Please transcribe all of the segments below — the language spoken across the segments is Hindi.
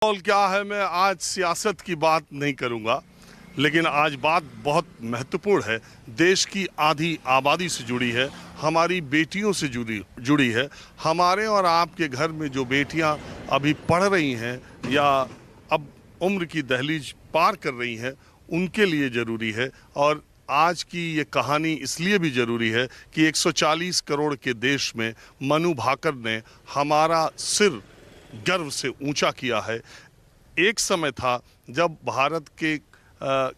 माहौल क्या है, मैं आज सियासत की बात नहीं करूंगा, लेकिन आज बात बहुत महत्वपूर्ण है। देश की आधी आबादी से जुड़ी है, हमारी बेटियों से जुड़ी है। हमारे और आपके घर में जो बेटियां अभी पढ़ रही हैं या अब उम्र की दहलीज पार कर रही हैं, उनके लिए ज़रूरी है। और आज की ये कहानी इसलिए भी ज़रूरी है कि 140 करोड़ के देश में मनु भाकर ने हमारा सिर गर्व से ऊंचा किया है। एक समय था जब भारत के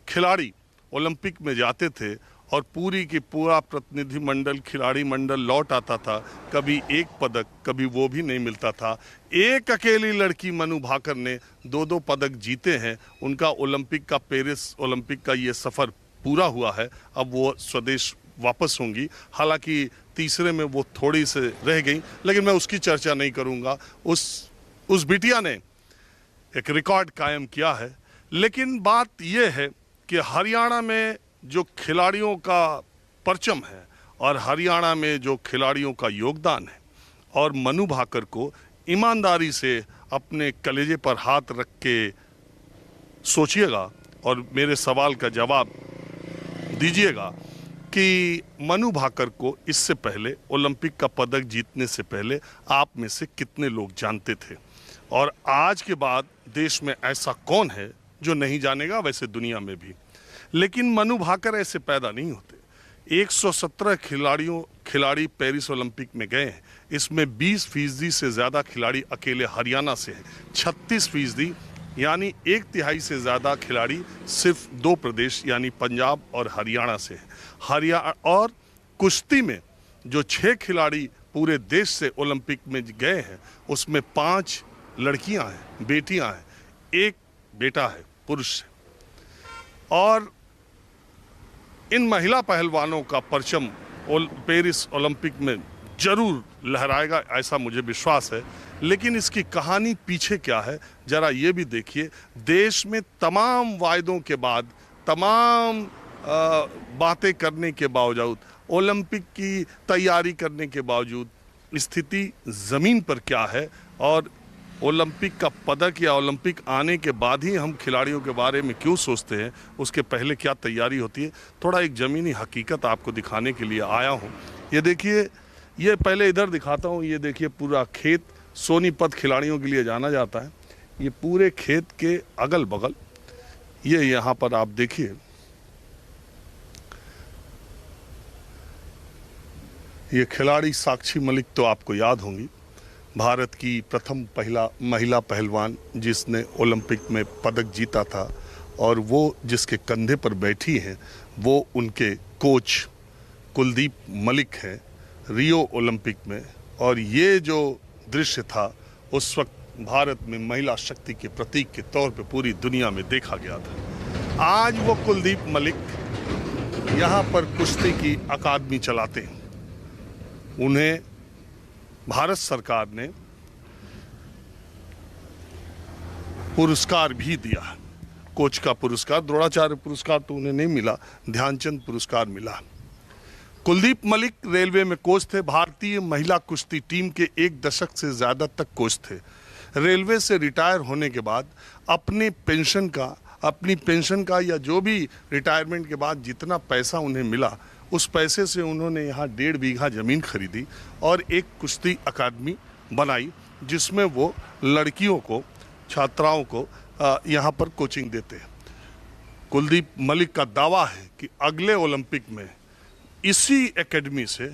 खिलाड़ी ओलंपिक में जाते थे और पूरी की पूरा प्रतिनिधि मंडल, खिलाड़ी मंडल लौट आता था, कभी एक पदक, कभी वो भी नहीं मिलता था। एक अकेली लड़की मनु भाकर ने दो पदक जीते हैं। उनका ओलंपिक का, पेरिस ओलंपिक का ये सफ़र पूरा हुआ है। अब वो स्वदेश वापस होंगी। हालांकि तीसरे में वो थोड़ी से रह गई, लेकिन मैं उसकी चर्चा नहीं करूंगा। उस बिटिया ने एक रिकॉर्ड कायम किया है। लेकिन बात यह है कि हरियाणा में जो खिलाड़ियों का परचम है और हरियाणा में जो खिलाड़ियों का योगदान है, और मनु भाकर को ईमानदारी से अपने कलेजे पर हाथ रख के सोचिएगा और मेरे सवाल का जवाब दीजिएगा कि मनु भाकर को इससे पहले, ओलंपिक का पदक जीतने से पहले, आप में से कितने लोग जानते थे? और आज के बाद देश में ऐसा कौन है जो नहीं जानेगा? वैसे दुनिया में भी, लेकिन मनु भाकर ऐसे पैदा नहीं होते। 117 खिलाड़ी पेरिस ओलंपिक में गए हैं। इसमें 20% से ज़्यादा खिलाड़ी अकेले हरियाणा से हैं। 36% यानी 1/3 से ज़्यादा खिलाड़ी सिर्फ 2 प्रदेश यानी पंजाब और हरियाणा से हैं। और कुश्ती में जो 6 खिलाड़ी पूरे देश से ओलंपिक में गए हैं, उसमें 5 लड़कियां हैं, बेटियां हैं, 1 बेटा है पुरुष से। और इन महिला पहलवानों का परचम पेरिस ओलंपिक में जरूर लहराएगा, ऐसा मुझे विश्वास है। लेकिन इसकी कहानी पीछे क्या है, जरा ये भी देखिए। देश में तमाम वायदों के बाद, तमाम बातें करने के बावजूद, ओलंपिक की तैयारी करने के बावजूद स्थिति ज़मीन पर क्या है, और ओलंपिक का पदक या ओलंपिक आने के बाद ही हम खिलाड़ियों के बारे में क्यों सोचते हैं, उसके पहले क्या तैयारी होती है, थोड़ा एक ज़मीनी हकीकत आपको दिखाने के लिए आया हूँ। ये देखिए, ये पहले इधर दिखाता हूँ। ये देखिए पूरा खेत सोनीपत खिलाड़ियों के लिए जाना जाता है। ये पूरे खेत के अगल बगल, ये यहाँ पर आप देखिए, ये खिलाड़ी साक्षी मलिक तो आपको याद होंगी, भारत की प्रथम महिला पहलवान जिसने ओलंपिक में पदक जीता था। और वो जिसके कंधे पर बैठी हैं, वो उनके कोच कुलदीप मलिक हैं, रियो ओलंपिक में। और ये जो दृश्य था, उस वक्त भारत में महिला शक्ति के प्रतीक के तौर पे पूरी दुनिया में देखा गया था। आज वो कुलदीप मलिक यहाँ पर कुश्ती की अकादमी चलाते हैं। उन्हें भारत सरकार ने पुरस्कार भी दिया, कोच का पुरस्कार। द्रोणाचार्य पुरस्कार तो उन्हें नहीं मिला, ध्यानचंद पुरस्कार मिला। कुलदीप मलिक रेलवे में कोच थे। भारतीय महिला कुश्ती टीम के 1 दशक से ज़्यादा तक कोच थे। रेलवे से रिटायर होने के बाद अपनी पेंशन का या जो भी रिटायरमेंट के बाद जितना पैसा उन्हें मिला, उस पैसे से उन्होंने यहाँ 1.5 बीघा ज़मीन खरीदी और एक कुश्ती अकादमी बनाई, जिसमें वो लड़कियों को, छात्राओं को यहाँ पर कोचिंग देते हैं। कुलदीप मलिक का दावा है कि अगले ओलंपिक में इसी एकेडमी से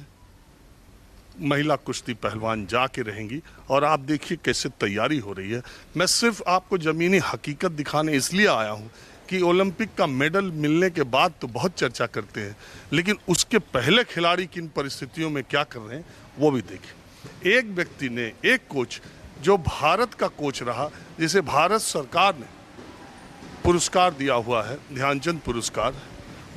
महिला कुश्ती पहलवान जाके रहेंगी। और आप देखिए कैसे तैयारी हो रही है। मैं सिर्फ आपको ज़मीनी हकीकत दिखाने इसलिए आया हूँ कि ओलंपिक का मेडल मिलने के बाद तो बहुत चर्चा करते हैं, लेकिन उसके पहले खिलाड़ी किन परिस्थितियों में क्या कर रहे हैं वो भी देखें। एक व्यक्ति ने, एक कोच जो भारत का कोच रहा, जिसे भारत सरकार ने पुरस्कार दिया हुआ है, ध्यानचंद पुरस्कार,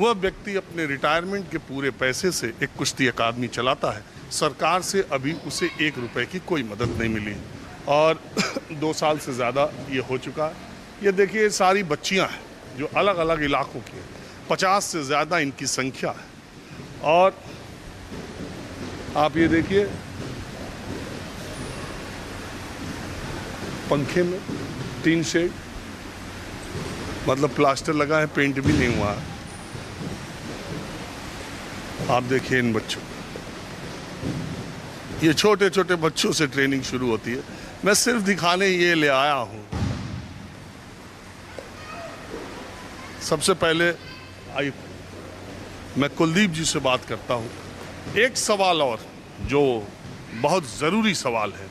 वह व्यक्ति अपने रिटायरमेंट के पूरे पैसे से एक कुश्ती अकादमी चलाता है। सरकार से अभी उसे 1 रुपए की कोई मदद नहीं मिली और 2 साल से ज़्यादा ये हो चुका है। ये देखिए, सारी बच्चियां हैं जो अलग अलग इलाकों की हैं, 50 से ज़्यादा इनकी संख्या है। और आप ये देखिए, पंखे में टीन शेड, मतलब प्लास्टर लगा है, पेंट भी नहीं हुआ है। आप देखिए इन बच्चों, ये छोटे छोटे बच्चों से ट्रेनिंग शुरू होती है। मैं सिर्फ दिखाने ये ले आया हूं। सबसे पहले आइए मैं कुलदीप जी से बात करता हूं। एक सवाल और जो बहुत जरूरी सवाल है।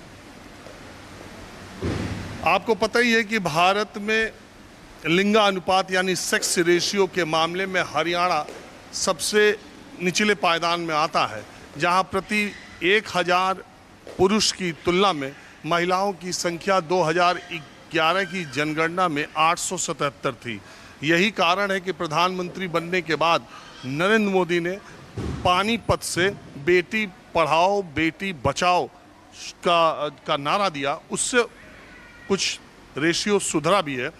आपको पता ही है कि भारत में लिंगानुपात यानी सेक्स रेशियो के मामले में हरियाणा सबसे निचले पायदान में आता है, जहां प्रति 1000 पुरुष की तुलना में महिलाओं की संख्या 2011 की जनगणना में 877 थी। यही कारण है कि प्रधानमंत्री बनने के बाद नरेंद्र मोदी ने पानीपत से बेटी पढ़ाओ बेटी बचाओ का नारा दिया। उससे कुछ रेशियो सुधरा भी है।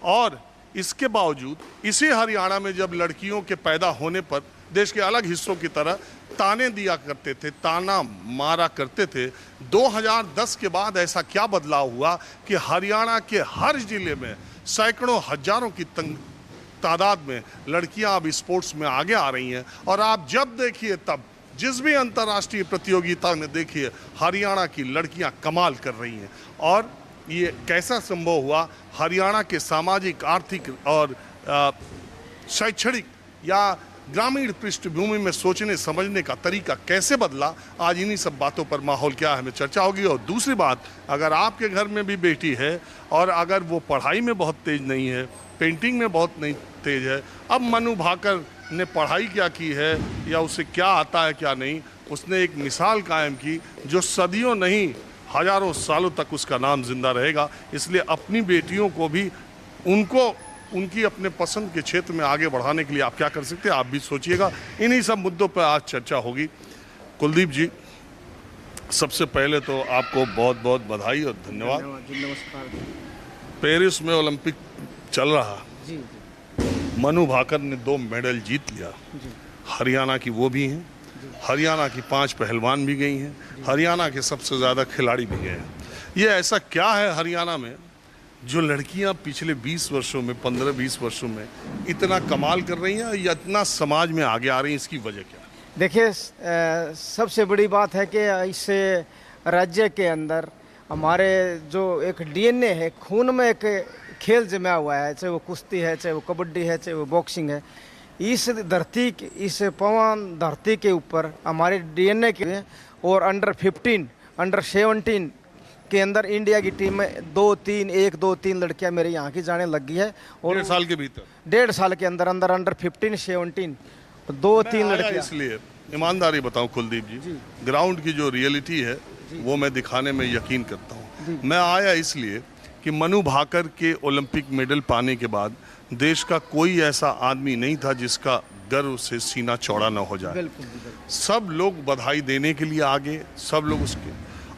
और इसके बावजूद इसी हरियाणा में जब लड़कियों के पैदा होने पर देश के अलग हिस्सों की तरह ताने दिया करते थे, ताना मारा करते थे, 2010 के बाद ऐसा क्या बदलाव हुआ कि हरियाणा के हर जिले में सैकड़ों हजारों की तादाद में लड़कियां अब स्पोर्ट्स में आगे आ रही हैं। और आप जब देखिए तब जिस भी अंतर्राष्ट्रीय प्रतियोगिता में देखिए हरियाणा की लड़कियां कमाल कर रही हैं। और ये कैसा संभव हुआ, हरियाणा के सामाजिक, आर्थिक और शैक्षणिक या ग्रामीण पृष्ठभूमि में सोचने समझने का तरीका कैसे बदला, आज इन्हीं सब बातों पर माहौल क्या है में चर्चा होगी। और दूसरी बात, अगर आपके घर में भी बेटी है और अगर वो पढ़ाई में बहुत तेज नहीं है, पेंटिंग में बहुत नहीं तेज है, अब मनु भाकर ने पढ़ाई क्या की है या उसे क्या आता है क्या नहीं, उसने एक मिसाल कायम की जो सदियों नहीं हजारों सालों तक उसका नाम जिंदा रहेगा। इसलिए अपनी बेटियों को भी उनकी अपने पसंद के क्षेत्र में आगे बढ़ाने के लिए आप क्या कर सकते हैं, आप भी सोचिएगा। इन्हीं सब मुद्दों पर आज चर्चा होगी। कुलदीप जी, सबसे पहले तो आपको बहुत बहुत बधाई और धन्यवाद। नमस्कार। पेरिस में ओलंपिक चल रहा, जी। मनु भाकर ने 2 मेडल जीत लिया। हरियाणा की वो भी हैं, हरियाणा की 5 पहलवान भी गई हैं, हरियाणा के सबसे ज़्यादा खिलाड़ी भी गए हैं। ये ऐसा क्या है हरियाणा में जो लड़कियां पिछले 20 वर्षों में, 15-20 वर्षों में इतना कमाल कर रही हैं या इतना समाज में आगे आ रही हैं, इसकी वजह क्या है? देखिए, सबसे बड़ी बात है कि इस राज्य के अंदर हमारे जो एक डीएनए है, खून में एक खेल जमा हुआ है, चाहे वो कुश्ती है, चाहे वो कबड्डी है, चाहे वो बॉक्सिंग है। इस पवन धरती के ऊपर हमारे डीएनए के और अंडर 15, अंडर 17 के अंदर इंडिया की टीम में 2-3 लड़कियां मेरे यहाँ की जाने लग गई है। और 1.5 साल के भीतर, 1.5 साल के अंदर अंडर 15, 17 2-3 लड़कियां। इसलिए ईमानदारी बताऊं कुलदीप जी, ग्राउंड की जो रियलिटी है वो मैं दिखाने में यकीन करता हूँ। मैं आया इसलिए कि मनु भाकर के ओलंपिक मेडल पाने के बाद देश का कोई ऐसा आदमी नहीं था जिसका गर्व से सीना चौड़ा ना हो जाए। बिल्कुल। सब लोग बधाई देने के लिए आगे, सब लोग उसके।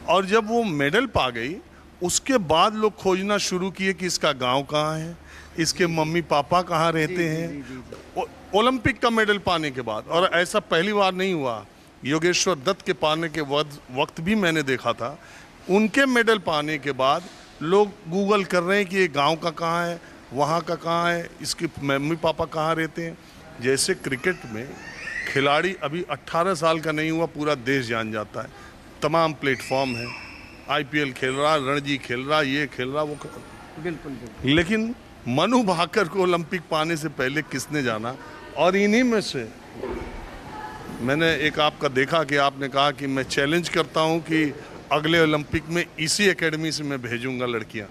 और जब वो मेडल पा गई उसके बाद लोग खोजना शुरू किए कि इसका गांव कहाँ है, इसके मम्मी पापा कहाँ रहते हैं। ओलंपिक का मेडल पाने के बाद, और ऐसा पहली बार नहीं हुआ, योगेश्वर दत्त के पाने के वक्त भी मैंने देखा था, उनके मेडल पाने के बाद लोग गूगल कर रहे हैं कि ये गांव का कहाँ है, वहाँ का कहाँ है, इसके मम्मी पापा कहाँ रहते हैं। जैसे क्रिकेट में खिलाड़ी अभी 18 साल का नहीं हुआ पूरा देश जान जाता है, तमाम प्लेटफॉर्म है, आईपीएल खेल रहा, रणजी खेल रहा, ये खेल रहा, वो खेल रहा। बिल्कुल। लेकिन मनु भाकर को ओलंपिक पाने से पहले किसने जाना? और इन्हीं में से मैंने एक आपका देखा कि आपने कहा कि मैं चैलेंज करता हूं कि अगले ओलंपिक में इसी एकेडमी से मैं भेजूंगा लड़कियां।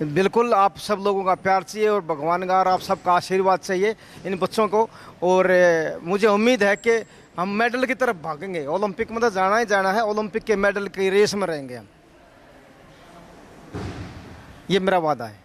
बिल्कुल, आप सब लोगों का प्यार चाहिए और भगवान का और आप सबका आशीर्वाद चाहिए इन बच्चों को। और मुझे उम्मीद है कि हम मेडल की तरफ भागेंगे। ओलंपिक में तो जाना ही जाना है, ओलंपिक के मेडल की रेस में रहेंगे हम, ये मेरा वादा है।